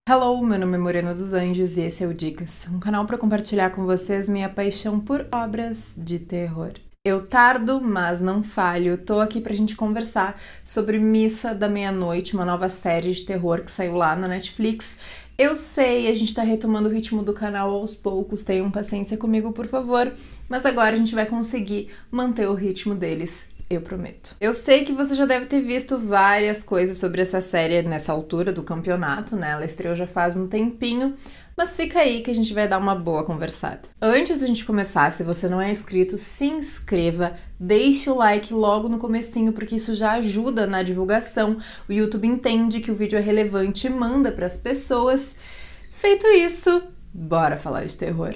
Hello, meu nome é Morena dos Anjos e esse é o Dicas, um canal para compartilhar com vocês minha paixão por obras de terror. Eu tardo, mas não falho, tô aqui pra gente conversar sobre Missa da Meia-Noite, uma nova série de terror que saiu lá na Netflix. Eu sei, a gente tá retomando o ritmo do canal aos poucos, tenham paciência comigo, por favor, mas agora a gente vai conseguir manter o ritmo deles. Eu prometo. Eu sei que você já deve ter visto várias coisas sobre essa série nessa altura do campeonato, né? Ela estreou já faz um tempinho, mas fica aí que a gente vai dar uma boa conversada. Antes de a gente começar, se você não é inscrito, se inscreva, deixe o like logo no comecinho, porque isso já ajuda na divulgação. O YouTube entende que o vídeo é relevante e manda para as pessoas. Feito isso, bora falar de terror.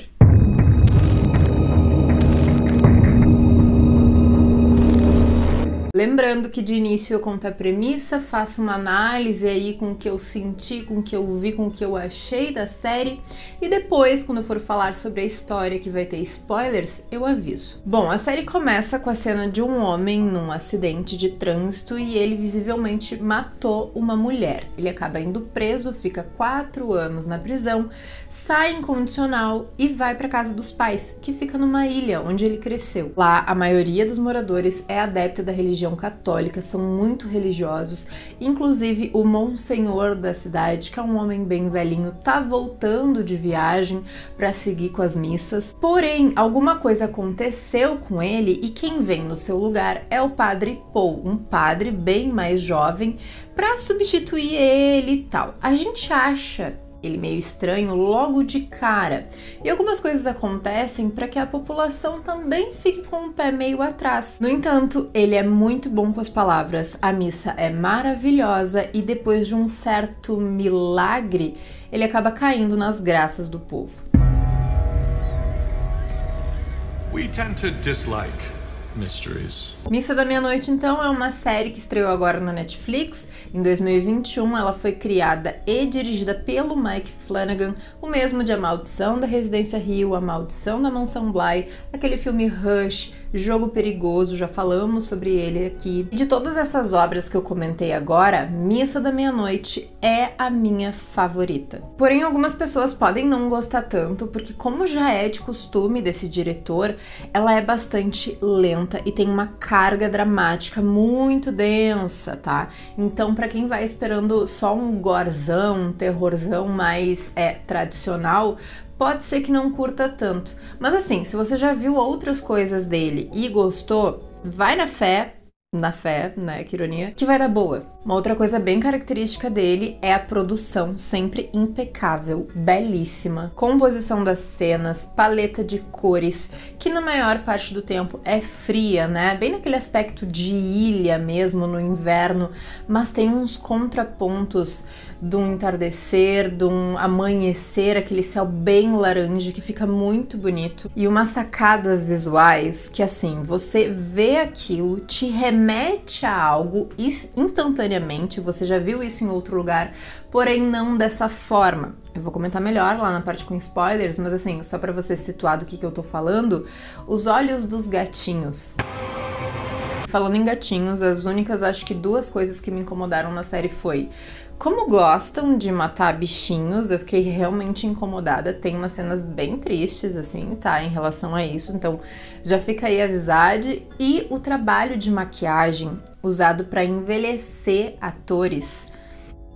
Lembrando que de início eu conto a premissa, faço uma análise aí com o que eu senti, com o que eu vi, com o que eu achei da série e depois, quando eu for falar sobre a história que vai ter spoilers, eu aviso. Bom, a série começa com a cena de um homem num acidente de trânsito e ele visivelmente matou uma mulher. Ele acaba indo preso, fica 4 anos na prisão, sai incondicional e vai para casa dos pais, que fica numa ilha onde ele cresceu. Lá, a maioria dos moradores é adepta da religião católica, são muito religiosos, inclusive o monsenhor da cidade, que é um homem bem velhinho, tá voltando de viagem para seguir com as missas. Porém, alguma coisa aconteceu com ele e quem vem no seu lugar é o padre Paul, um padre bem mais jovem, para substituir ele e tal. A gente acha ele meio estranho logo de cara. E algumas coisas acontecem para que a população também fique com o pé meio atrás. No entanto, ele é muito bom com as palavras, a missa é maravilhosa e depois de um certo milagre, ele acaba caindo nas graças do povo. We tend to dislike mysteries. Missa da Meia-Noite, então, é uma série que estreou agora na Netflix. Em 2021, ela foi criada e dirigida pelo Mike Flanagan, o mesmo de A Maldição da Residência Hill, A Maldição da Mansão Bly, aquele filme Rush, Jogo Perigoso, já falamos sobre ele aqui. E de todas essas obras que eu comentei agora, Missa da Meia-Noite é a minha favorita. Porém, algumas pessoas podem não gostar tanto, porque como já é de costume desse diretor, ela é bastante lenta e tem uma carga dramática muito densa, tá? Então, pra quem vai esperando só um gorzão, um terrorzão mais tradicional, pode ser que não curta tanto. Mas assim, se você já viu outras coisas dele e gostou, vai na fé, né, que ironia, que vai dar boa. Uma outra coisa bem característica dele é a produção, sempre impecável, belíssima, composição das cenas, paleta de cores, que na maior parte do tempo é fria, né? Bem naquele aspecto de ilha mesmo, no inverno, mas tem uns contrapontos de um entardecer, de um amanhecer, aquele céu bem laranja que fica muito bonito, e umas sacadas visuais que, assim, você vê aquilo, te remete a algo instantaneamente. Você já viu isso em outro lugar, porém não dessa forma. Eu vou comentar melhor lá na parte com spoilers, mas assim, só pra você situar do que eu tô falando, os olhos dos gatinhos. Falando em gatinhos, as únicas, acho que 2 coisas que me incomodaram na série foi como gostam de matar bichinhos, eu fiquei realmente incomodada. Tem umas cenas bem tristes, assim, tá, em relação a isso, então já fica aí a avisade. E o trabalho de maquiagem usado pra envelhecer atores,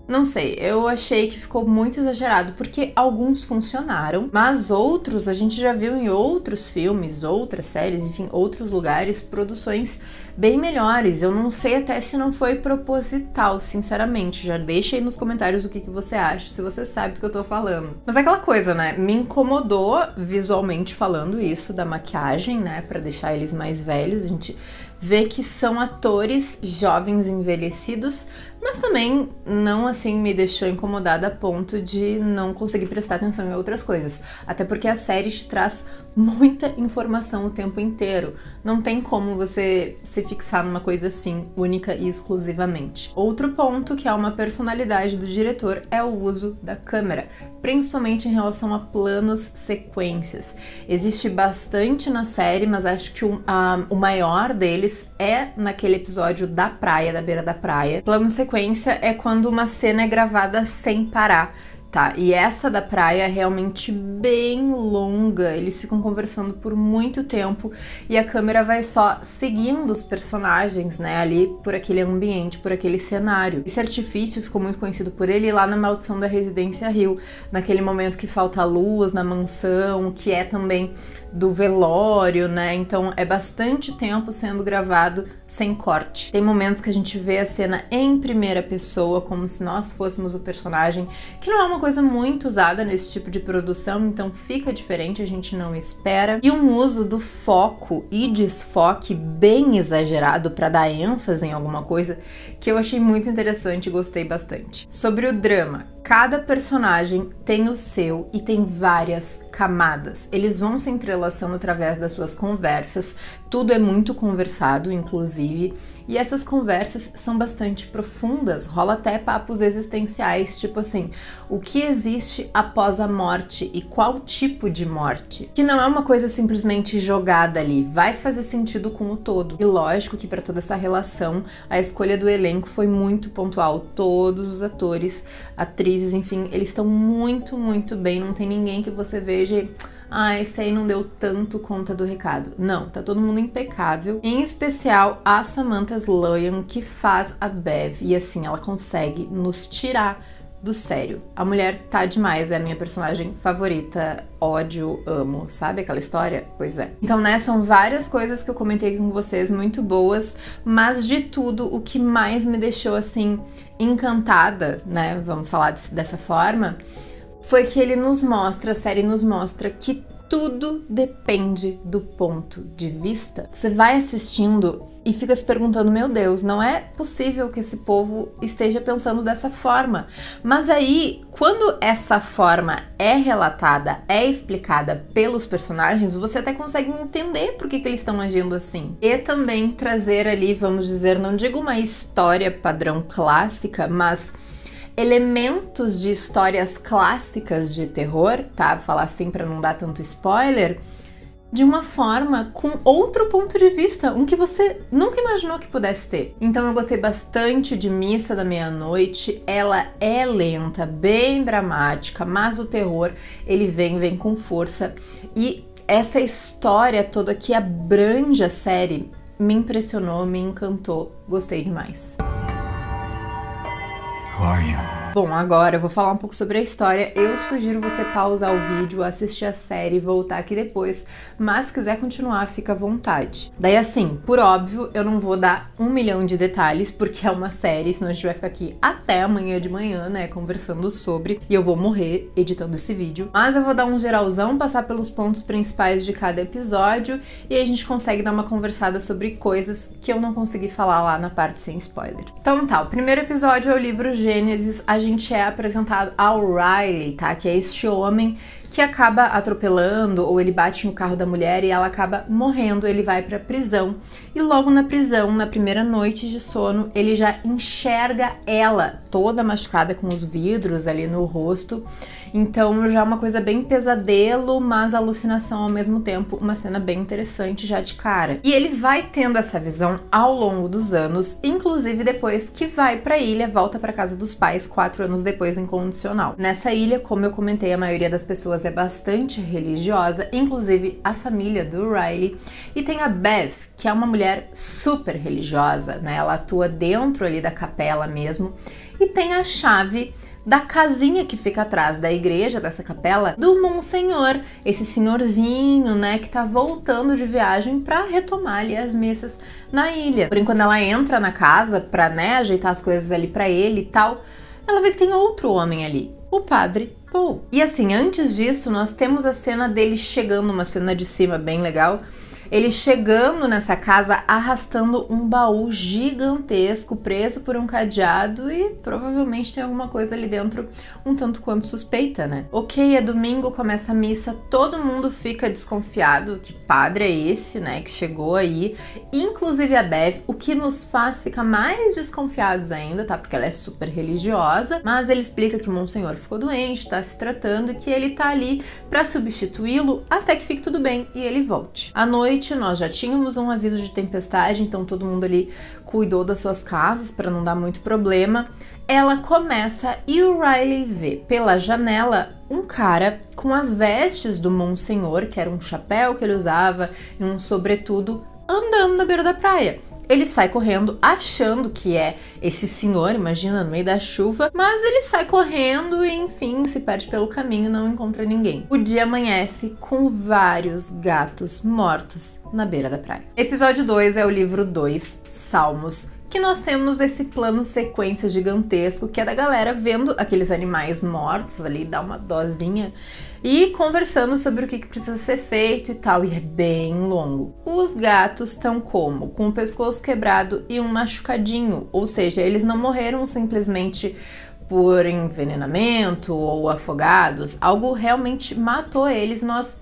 não sei, eu achei que ficou muito exagerado, porque alguns funcionaram, mas outros a gente já viu em outros filmes, outras séries, enfim, outros lugares, produções bem melhores. Eu não sei até se não foi proposital, sinceramente. Já deixa aí nos comentários o que você acha, se você sabe do que eu tô falando. Mas é aquela coisa, né? Me incomodou visualmente falando isso da maquiagem, né? Pra deixar eles mais velhos. A gente vê que são atores jovens envelhecidos, mas também não assim me deixou incomodada a ponto de não conseguir prestar atenção em outras coisas. Até porque a série te traz muita informação o tempo inteiro. Não tem como você se fixar numa coisa assim, única e exclusivamente. Outro ponto que é uma personalidade do diretor é o uso da câmera, principalmente em relação a planos sequências. Existe bastante na série, mas acho que o maior deles é naquele episódio da praia, da beira da praia. Plano sequência é quando uma cena é gravada sem parar. tá? E essa da praia é realmente bem longa, eles ficam conversando por muito tempo e a câmera vai só seguindo os personagens, né, ali por aquele ambiente, por aquele cenário. Esse artifício ficou muito conhecido por ele lá na Maldição da Residência Hill, naquele momento que falta luz na mansão, que é também do velório, né? Então é bastante tempo sendo gravado sem corte. Tem momentos que a gente vê a cena em primeira pessoa, como se nós fôssemos o personagem, que não é uma coisa muito usada nesse tipo de produção, então fica diferente, a gente não espera. E um uso do foco e desfoque bem exagerado para dar ênfase em alguma coisa que eu achei muito interessante e gostei bastante. Sobre o drama, cada personagem tem o seu e tem várias camadas. Eles vão se entrelaçando através das suas conversas, tudo é muito conversado, inclusive, e essas conversas são bastante profundas, rola até papos existenciais, tipo assim, o que existe após a morte e qual tipo de morte? Que não é uma coisa simplesmente jogada ali, vai fazer sentido com o todo. E lógico que para toda essa relação, a escolha do elenco foi muito pontual, todos os atores, atrizes, enfim, eles estão muito, muito bem, não tem ninguém que você veja esse aí não deu tanto conta do recado. Não, tá todo mundo impecável. Em especial a Samantha Sloyan, que faz a Bev. E assim, ela consegue nos tirar do sério. A mulher tá demais, é a minha personagem favorita. Ódio, amo. Sabe aquela história? Pois é. Então, né, são várias coisas que eu comentei com vocês, muito boas. Mas de tudo, o que mais me deixou, assim, encantada, né, vamos falar dessa forma, foi que a série nos mostra que tudo depende do ponto de vista. Você vai assistindo e fica se perguntando, meu Deus, não é possível que esse povo esteja pensando dessa forma. Mas aí, quando essa forma é relatada, é explicada pelos personagens, você até consegue entender por que eles estão agindo assim. E também trazer ali, vamos dizer, não digo uma história padrão clássica, mas elementos de histórias clássicas de terror, tá? Vou falar assim pra não dar tanto spoiler, de uma forma com outro ponto de vista, um que você nunca imaginou que pudesse ter. Então eu gostei bastante de Missa da Meia-Noite, ela é lenta, bem dramática, mas o terror, ele vem com força. E essa história toda que abrange a série me impressionou, me encantou, gostei demais. Who are you? Bom, agora eu vou falar um pouco sobre a história. Eu sugiro você pausar o vídeo, assistir a série e voltar aqui depois, mas se quiser continuar, fica à vontade. Daí assim, por óbvio, eu não vou dar 1 milhão de detalhes, porque é uma série, senão a gente vai ficar aqui até amanhã de manhã, né, conversando sobre, e eu vou morrer editando esse vídeo. Mas eu vou dar um geralzão, passar pelos pontos principais de cada episódio, e aí a gente consegue dar uma conversada sobre coisas que eu não consegui falar lá na parte sem spoiler. Então tá, o primeiro episódio é o livro Gênesis. A gente é apresentado ao Riley, tá? Que é este homem que acaba atropelando, ou ele bate no carro da mulher e ela acaba morrendo, ele vai pra prisão. E logo na prisão, na primeira noite de sono, ele já enxerga ela toda machucada com os vidros ali no rosto. Então já é uma coisa bem pesadelo, mas alucinação ao mesmo tempo, uma cena bem interessante já de cara. E ele vai tendo essa visão ao longo dos anos, inclusive depois que vai pra ilha, volta pra casa dos pais 4 anos depois incondicional. Nessa ilha, como eu comentei, a maioria das pessoas é bastante religiosa, inclusive a família do Riley. E tem a Bev, que é uma mulher super religiosa, né? Ela atua dentro ali da capela mesmo. E tem a chave da casinha que fica atrás da igreja, dessa capela, do Monsenhor, esse senhorzinho, né, que tá voltando de viagem pra retomar ali as missas na ilha. Porém, quando ela entra na casa pra, né, ajeitar as coisas ali pra ele e tal, ela vê que tem outro homem ali, o Padre Paul. E assim, antes disso, nós temos a cena dele chegando, uma cena de cima bem legal, ele chegando nessa casa arrastando um baú gigantesco preso por um cadeado e provavelmente tem alguma coisa ali dentro um tanto quanto suspeita, né? Ok, é domingo, começa a missa, todo mundo fica desconfiado, que padre é esse, né, que chegou aí, inclusive a Bev, o que nos faz ficar mais desconfiados ainda, tá? Porque ela é super religiosa, mas ele explica que o Monsenhor ficou doente, tá se tratando e que ele tá ali pra substituí-lo até que fique tudo bem e ele volte. À noite, noite, nós já tínhamos um aviso de tempestade, então todo mundo ali cuidou das suas casas para não dar muito problema. Ela começa e o Riley vê pela janela um cara com as vestes do Monsenhor, que era um chapéu que ele usava e um sobretudo, andando na beira da praia. Ele sai correndo achando que é esse senhor, imagina, no meio da chuva, mas ele sai correndo e, enfim, se perde pelo caminho e não encontra ninguém. O dia amanhece com vários gatos mortos na beira da praia. Episódio 2 é o livro 2, Salmos, que nós temos esse plano sequência gigantesco que é da galera vendo aqueles animais mortos ali, dá uma dosinha, e conversando sobre o que precisa ser feito e tal, e é bem longo. Os gatos estão como? Com o pescoço quebrado e um machucadinho, ou seja, eles não morreram simplesmente por envenenamento ou afogados, algo realmente matou eles, nós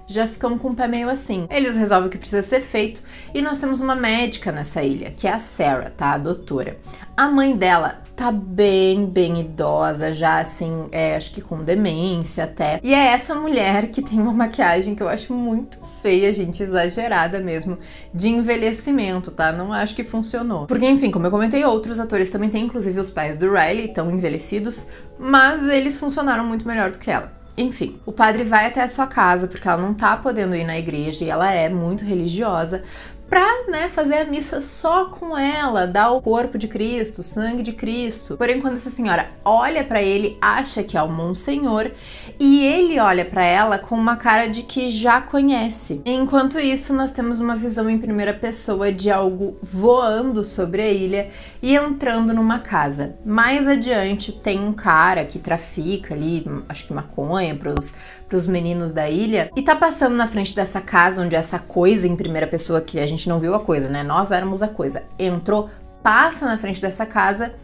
já ficamos com o pé meio assim. Eles resolvem o que precisa ser feito e nós temos uma médica nessa ilha, que é a Sarah, tá? A doutora. A mãe dela tá bem idosa, já assim, acho que com demência até. E é essa mulher que tem uma maquiagem que eu acho muito feia, gente, exagerada mesmo, de envelhecimento, tá? Não acho que funcionou. Porque, enfim, como eu comentei, outros atores também têm, inclusive os pais do Riley, estão envelhecidos, mas eles funcionaram muito melhor do que ela. Enfim, o padre vai até a sua casa, porque ela não tá podendo ir na igreja e ela é muito religiosa, pra, né, fazer a missa só com ela, dar o corpo de Cristo, o sangue de Cristo. Porém, quando essa senhora olha pra ele, acha que é o Monsenhor, e ele olha pra ela com uma cara de que já conhece. Enquanto isso, nós temos uma visão em primeira pessoa de algo voando sobre a ilha e entrando numa casa. Mais adiante, tem um cara que trafica ali, acho que maconha pros meninos da ilha, e tá passando na frente dessa casa onde essa coisa em primeira pessoa, que a gente não viu a coisa, né? Nós éramos a coisa. Entrou, passa na frente dessa casa,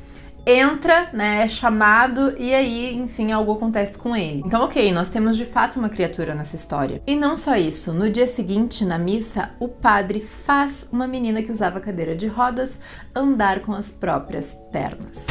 entra, né? É chamado e aí, enfim, algo acontece com ele. Então, ok, nós temos de fato uma criatura nessa história. E não só isso, no dia seguinte, na missa, o padre faz uma menina que usava cadeira de rodas andar com as próprias pernas.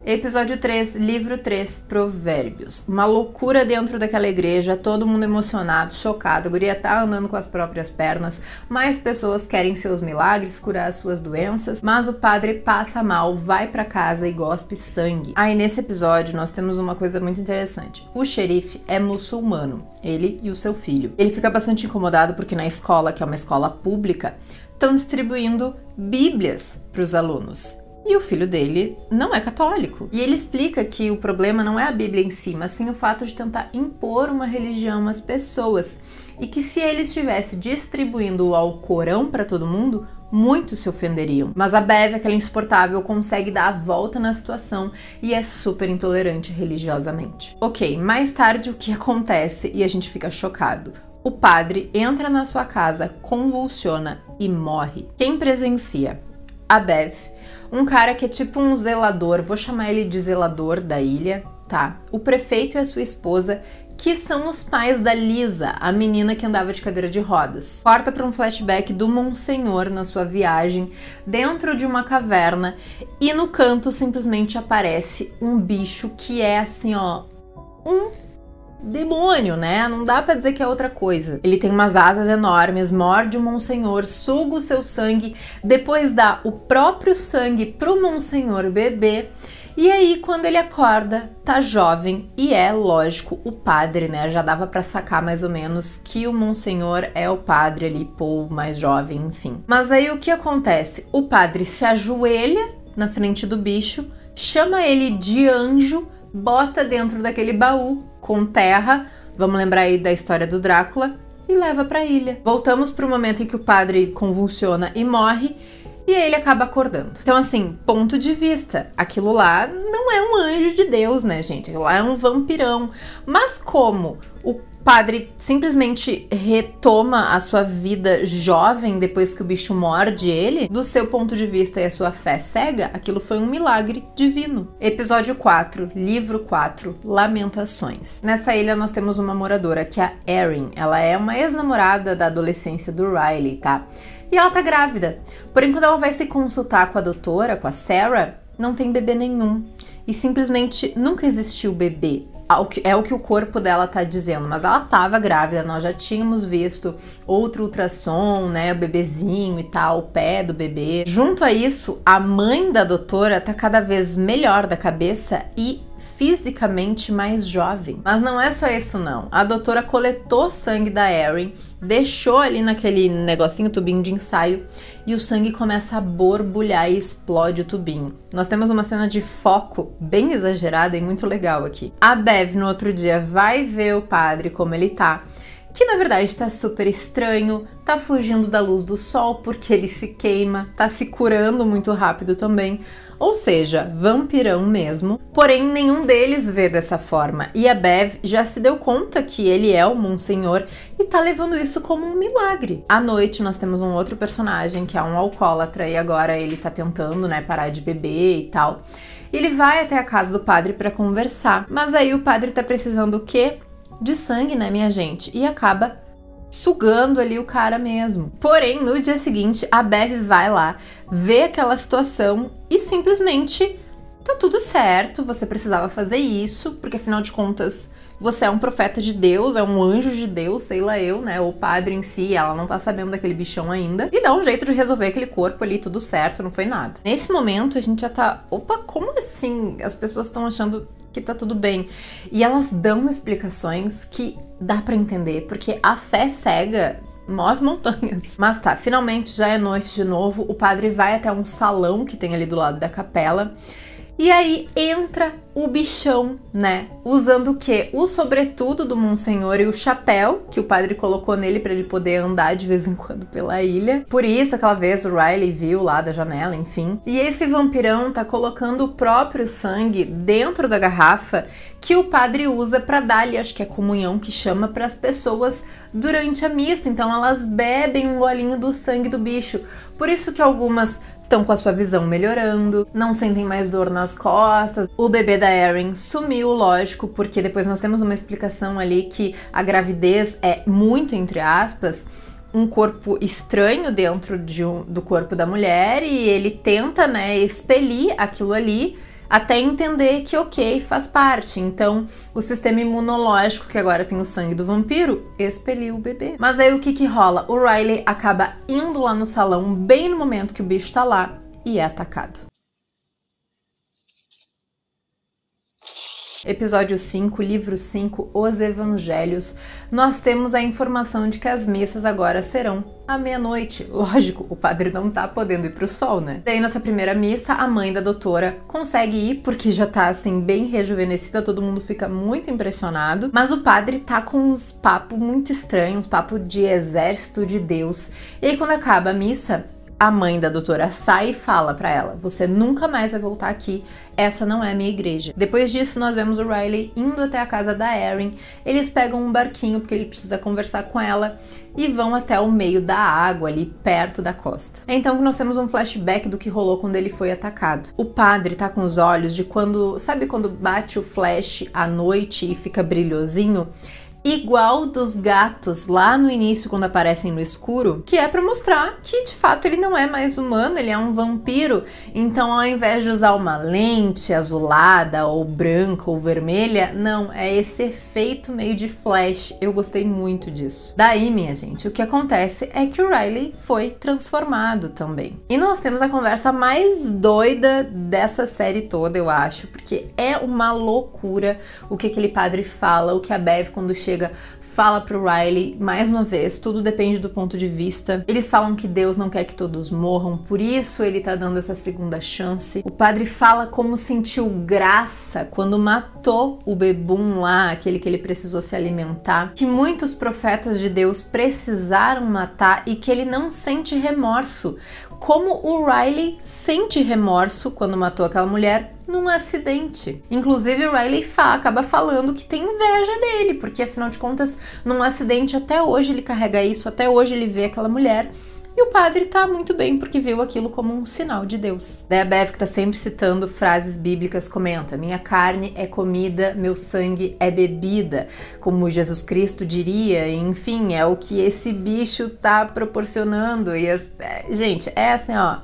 Episódio 3, livro 3, Provérbios. Uma loucura dentro daquela igreja, todo mundo emocionado, chocado, a guria tá andando com as próprias pernas, mais pessoas querem seus milagres, curar as suas doenças, mas o padre passa mal, vai pra casa e gospe sangue. Aí nesse episódio nós temos uma coisa muito interessante. O xerife é muçulmano, ele e o seu filho. Ele fica bastante incomodado porque na escola, que é uma escola pública, estão distribuindo bíblias pros alunos. E o filho dele não é católico. E ele explica que o problema não é a Bíblia em si, mas sim o fato de tentar impor uma religião às pessoas. E que se ele estivesse distribuindo o Alcorão para todo mundo, muitos se ofenderiam. Mas a Bev, aquela insuportável, consegue dar a volta na situação e é super intolerante religiosamente. Ok, mais tarde o que acontece e a gente fica chocado. O padre entra na sua casa, convulsiona e morre. Quem presencia? A Bev, um cara que é tipo um zelador, vou chamar ele de zelador da ilha, tá? O prefeito e a sua esposa, que são os pais da Lisa, a menina que andava de cadeira de rodas. Corta para um flashback do Monsenhor na sua viagem, dentro de uma caverna, e no canto simplesmente aparece um bicho que é assim, ó, um demônio, né? Não dá pra dizer que é outra coisa. Ele tem umas asas enormes, morde o Monsenhor, suga o seu sangue, depois dá o próprio sangue pro Monsenhor beber. E aí, quando ele acorda, tá jovem e é, lógico, o padre, né? Já dava pra sacar mais ou menos que o Monsenhor é o padre ali, Paul, mais jovem, enfim. Mas aí o que acontece? O padre se ajoelha na frente do bicho, chama ele de anjo, bota dentro daquele baú com terra, vamos lembrar aí da história do Drácula, e leva pra ilha. Voltamos pro momento em que o padre convulsiona e morre, e aí ele acaba acordando. Então, assim, ponto de vista, aquilo lá não é um anjo de Deus, né, gente? Aquilo lá é um vampirão. Mas como o padre simplesmente retoma a sua vida jovem depois que o bicho morde ele, do seu ponto de vista e a sua fé cega, aquilo foi um milagre divino. Episódio 4, livro 4, Lamentações. Nessa ilha nós temos uma moradora que é a Erin. Ela é uma ex-namorada da adolescência do Riley, tá? E ela tá grávida. Porém, quando ela vai se consultar com a doutora, com a Sarah, não tem bebê nenhum. E simplesmente nunca existiu bebê É o que o corpo dela tá dizendo, mas ela tava grávida, nós já tínhamos visto outro ultrassom, né, o bebezinho e tal, o pé do bebê. Junto a isso, a mãe da doutora tá cada vez melhor da cabeça e fisicamente mais jovem. Mas não é só isso não. A doutora coletou sangue da Erin, deixou ali naquele negocinho, tubinho de ensaio, e o sangue começa a borbulhar e explode o tubinho. Nós temos uma cena de foco bem exagerada e muito legal aqui. A Bev no outro dia vai ver o padre como ele tá, que na verdade tá super estranho, tá fugindo da luz do sol porque ele se queima, tá se curando muito rápido também, ou seja, vampirão mesmo. Porém, nenhum deles vê dessa forma, e a Bev já se deu conta que ele é o Monsenhor e tá levando isso como um milagre. À noite nós temos um outro personagem que é um alcoólatra e agora ele tá tentando, né, parar de beber e tal. Ele vai até a casa do padre pra conversar, mas aí o padre tá precisando o quê? De sangue, né, minha gente? E acaba sugando ali o cara mesmo. Porém, no dia seguinte, a Bev vai lá, vê aquela situação e simplesmente tá tudo certo, você precisava fazer isso, porque afinal de contas, você é um profeta de Deus, é um anjo de Deus, sei lá eu, né? O padre em si, ela não tá sabendo daquele bichão ainda. E dá um jeito de resolver aquele corpo ali, tudo certo, não foi nada. Nesse momento, a gente já tá... Opa, como assim? As pessoas estão achando que tá tudo bem. E elas dão explicações que dá pra entender, porque a fé cega move montanhas. Mas tá, finalmente já é noite de novo, o padre vai até um salão que tem ali do lado da capela, e aí entra o bichão, né? Usando o quê? O sobretudo do Monsenhor e o chapéu que o padre colocou nele pra ele poder andar de vez em quando pela ilha. Por isso, aquela vez o Riley viu lá da janela, enfim. E esse vampirão tá colocando o próprio sangue dentro da garrafa que o padre usa pra dar ali, acho que é comunhão que chama, pras pessoas durante a missa. Então elas bebem um golinho do sangue do bicho. Por isso que algumas estão com a sua visão melhorando, não sentem mais dor nas costas. O bebê da Erin sumiu, lógico, porque depois nós temos uma explicação ali que a gravidez é muito, entre aspas, um corpo estranho dentro do corpo da mulher e ele tenta, né, expelir aquilo ali até entender que ok, faz parte. Então, o sistema imunológico, que agora tem o sangue do vampiro, expeliu o bebê. Mas aí o que rola? O Riley acaba indo lá no salão bem no momento que o bicho tá lá e é atacado. Episódio 5, livro 5, Os Evangelhos, nós temos a informação de que as missas agora serão à meia-noite. Lógico, o padre não tá podendo ir pro sol, né? Daí nessa primeira missa, a mãe da doutora consegue ir, porque já tá assim, bem rejuvenescida, todo mundo fica muito impressionado. Mas o padre tá com uns papos muito estranhos, uns papos de exército de Deus. E aí quando acaba a missa, a mãe da doutora sai e fala pra ela: você nunca mais vai voltar aqui, essa não é a minha igreja. Depois disso, nós vemos o Riley indo até a casa da Erin. Eles pegam um barquinho porque ele precisa conversar com ela e vão até o meio da água, ali perto da costa. É então que nós temos um flashback do que rolou quando ele foi atacado. O padre tá com os olhos de quando... Sabe quando bate o flash à noite e fica brilhosinho? Igual dos gatos lá no início quando aparecem no escuro, que é pra mostrar que de fato ele não é mais humano, ele é um vampiro. Então ao invés de usar uma lente azulada ou branca ou vermelha, não, é esse efeito meio de flash. Eu gostei muito disso. Daí, minha gente, o que acontece é que o Riley foi transformado também. E nós temos a conversa mais doida dessa série toda, eu acho, porque é uma loucura o que aquele padre fala, o que a Bev quando chega fala pro Riley. Mais uma vez, tudo depende do ponto de vista. Eles falam que Deus não quer que todos morram, por isso ele tá dando essa segunda chance. O padre fala como sentiu graça quando matou o bebum lá, aquele que ele precisou se alimentar, que muitos profetas de Deus precisaram matar e que ele não sente remorso. Como o Riley sente remorso quando matou aquela mulher num acidente. Inclusive o Riley acaba falando que tem inveja dele, porque afinal de contas, num acidente até hoje ele carrega isso, até hoje ele vê aquela mulher. E o padre tá muito bem, porque viu aquilo como um sinal de Deus. Daí a Bev, que tá sempre citando frases bíblicas, comenta: minha carne é comida, meu sangue é bebida, como Jesus Cristo diria. Enfim, é o que esse bicho tá proporcionando. E gente, é assim, ó,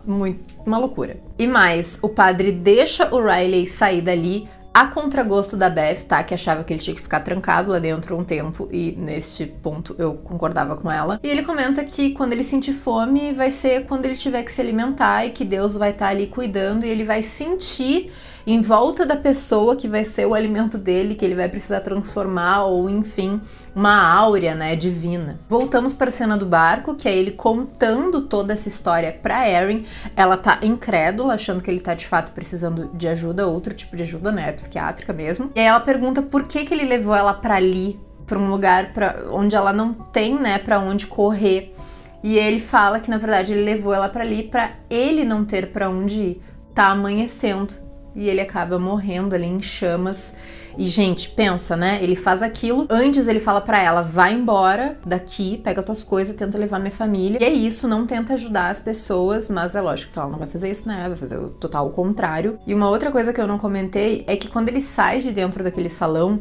uma loucura. E mais, o padre deixa o Riley sair dali, A contragosto da Bev, tá? Que achava que ele tinha que ficar trancado lá dentro um tempo, e neste ponto eu concordava com ela. E ele comenta que quando ele sentir fome vai ser quando ele tiver que se alimentar e que Deus vai estar ali cuidando e ele vai sentir em volta da pessoa que vai ser o alimento dele, que ele vai precisar transformar, ou enfim, uma áurea, né, divina. Voltamos para a cena do barco, que é ele contando toda essa história pra Erin. Ela tá incrédula, achando que ele tá de fato precisando de ajuda, outro tipo de ajuda, né, psiquiátrica mesmo. E aí ela pergunta por que ele levou ela pra ali, pra um lugar onde ela não tem, né, pra onde correr. E ele fala que na verdade ele levou ela pra ali pra ele não ter pra onde ir. Tá amanhecendo. E ele acaba morrendo ali em chamas. E, gente, pensa, né? Ele faz aquilo. Antes ele fala pra ela, vai embora daqui, pega tuas coisas, tenta levar minha família. E é isso, não tenta ajudar as pessoas. Mas é lógico que ela não vai fazer isso, né? Vai fazer o total contrário. E uma outra coisa que eu não comentei é que quando ele sai de dentro daquele salão,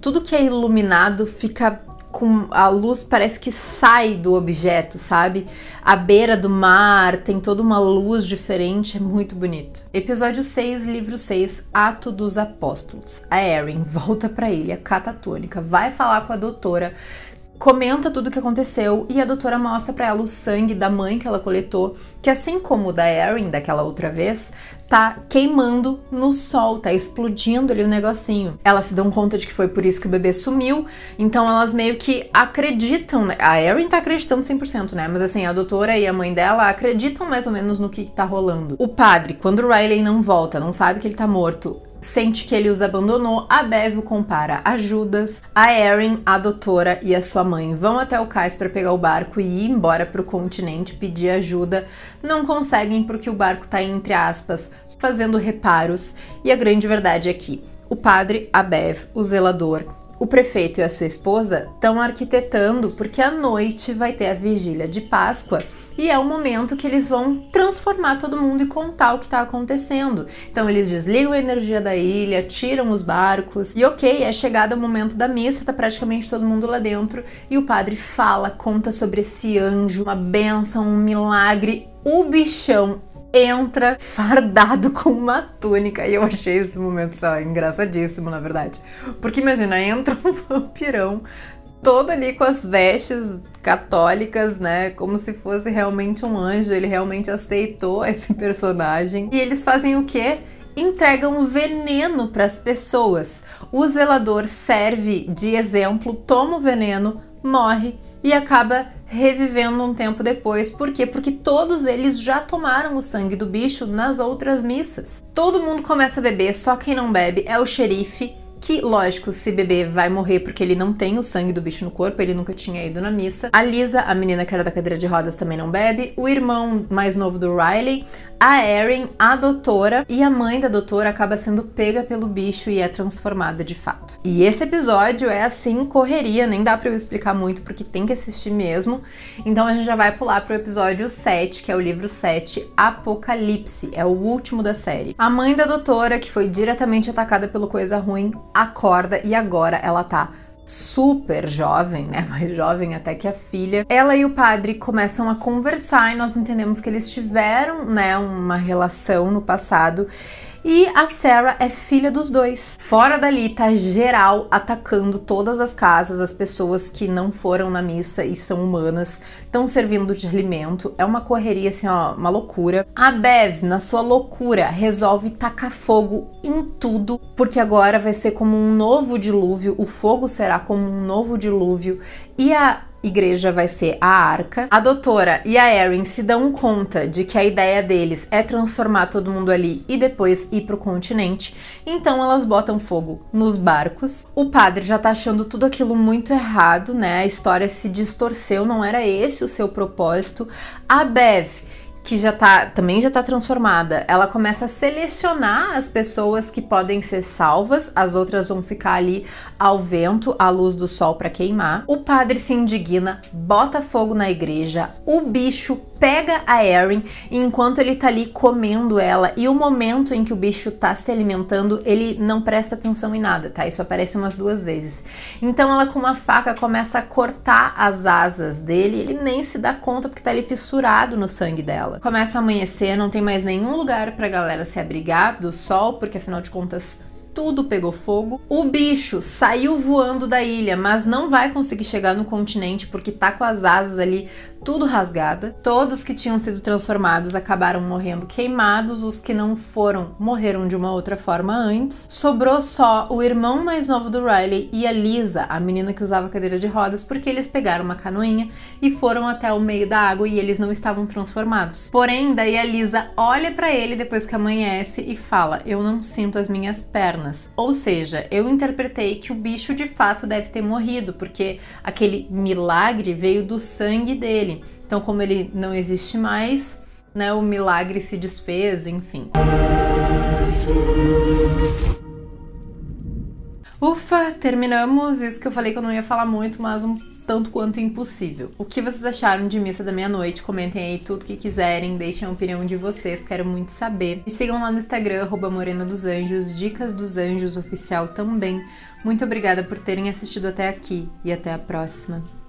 tudo que é iluminado fica... com a luz, parece que sai do objeto, sabe? A beira do mar tem toda uma luz diferente, é muito bonito. Episódio 6, livro 6, Ato dos Apóstolos. A Erin volta pra ilha catatônica, vai falar com a doutora, comenta tudo o que aconteceu e a doutora mostra pra ela o sangue da mãe que ela coletou, que assim como o da Erin daquela outra vez, tá queimando no sol, tá explodindo ali o negocinho. Elas se dão conta de que foi por isso que o bebê sumiu, então elas meio que acreditam, né? A Erin tá acreditando 100%, né? Mas assim, a doutora e a mãe dela acreditam mais ou menos no que tá rolando. O padre, quando o Riley não volta, não sabe que ele tá morto, sente que ele os abandonou, a Bev o compara a Judas. A Erin, a doutora e a sua mãe vão até o cais para pegar o barco e ir embora pro continente pedir ajuda. Não conseguem porque o barco tá, entre aspas, fazendo reparos. E a grande verdade é que o padre, a Bev, o zelador, o prefeito e a sua esposa estão arquitetando porque à noite vai ter a vigília de Páscoa e é o momento que eles vão transformar todo mundo e contar o que está acontecendo. Então eles desligam a energia da ilha, tiram os barcos e ok, é chegado o momento da missa, tá praticamente todo mundo lá dentro e o padre fala, conta sobre esse anjo, uma bênção, um milagre. O bichão entra fardado com uma túnica. E eu achei esse momento só engraçadíssimo, na verdade. Porque imagina, entra um vampirão todo ali com as vestes católicas, né? Como se fosse realmente um anjo. Ele realmente aceitou esse personagem. E eles fazem o quê? Entregam veneno para as pessoas. O zelador serve de exemplo, toma o veneno, morre e acaba revivendo um tempo depois. Por quê? Porque todos eles já tomaram o sangue do bicho nas outras missas. Todo mundo começa a beber, só quem não bebe é o xerife, que, lógico, se beber vai morrer porque ele não tem o sangue do bicho no corpo, ele nunca tinha ido na missa. A Lisa, a menina que era da cadeira de rodas, também não bebe. O irmão mais novo do Riley, a Erin, a doutora e a mãe da doutora acaba sendo pega pelo bicho e é transformada de fato. E esse episódio é assim, correria, nem dá pra eu explicar muito porque tem que assistir mesmo. Então a gente já vai pular pro episódio 7, que é o livro 7, Apocalipse, é o último da série. A mãe da doutora, que foi diretamente atacada pelo coisa ruim, acorda e agora ela tá super jovem, né? Mais jovem até que a filha. Ela e o padre começam a conversar e nós entendemos que eles tiveram, né, uma relação no passado. E a Sarah é filha dos dois. Fora dali tá geral atacando todas as casas, as pessoas que não foram na missa e são humanas, estão servindo de alimento. É uma correria assim, ó, uma loucura. A Bev, na sua loucura, resolve tacar fogo em tudo, porque agora vai ser como um novo dilúvio, o fogo será como um novo dilúvio e a igreja vai ser a arca. A doutora e a Erin se dão conta de que a ideia deles é transformar todo mundo ali e depois ir pro continente, então elas botam fogo nos barcos. O padre já tá achando tudo aquilo muito errado, né? A história se distorceu, não era esse o seu propósito. A Bev, que também já tá transformada, ela começa a selecionar as pessoas que podem ser salvas, as outras vão ficar ali ao vento, à luz do sol para queimar. O padre se indigna, bota fogo na igreja, o bicho pega a Erin e enquanto ele tá ali comendo ela, e o momento em que o bicho tá se alimentando, ele não presta atenção em nada, tá? Isso aparece umas 2 vezes. Então ela com uma faca começa a cortar as asas dele, ele nem se dá conta porque tá ali fissurado no sangue dela. Começa a amanhecer, não tem mais nenhum lugar pra galera se abrigar do sol, porque afinal de contas tudo pegou fogo. O bicho saiu voando da ilha, mas não vai conseguir chegar no continente porque tá com as asas ali tudo rasgada. Todos que tinham sido transformados acabaram morrendo queimados, os que não foram morreram de uma outra forma antes. Sobrou só o irmão mais novo do Riley e a Lisa, a menina que usava cadeira de rodas, porque eles pegaram uma canoinha e foram até o meio da água e eles não estavam transformados. Porém, daí a Lisa olha pra ele depois que amanhece e fala: eu não sinto as minhas pernas. Ou seja, eu interpretei que o bicho de fato deve ter morrido, porque aquele milagre veio do sangue dele. Então, como ele não existe mais, né, o milagre se desfez, enfim. Ufa, terminamos. Isso que eu falei que eu não ia falar muito, mas um tanto quanto impossível. O que vocês acharam de Missa da Meia-Noite? Comentem aí tudo que quiserem, deixem a opinião de vocês, quero muito saber. Me sigam lá no Instagram, @morenadosanjos, Dicas dos Anjos oficial também. Muito obrigada por terem assistido até aqui e até a próxima.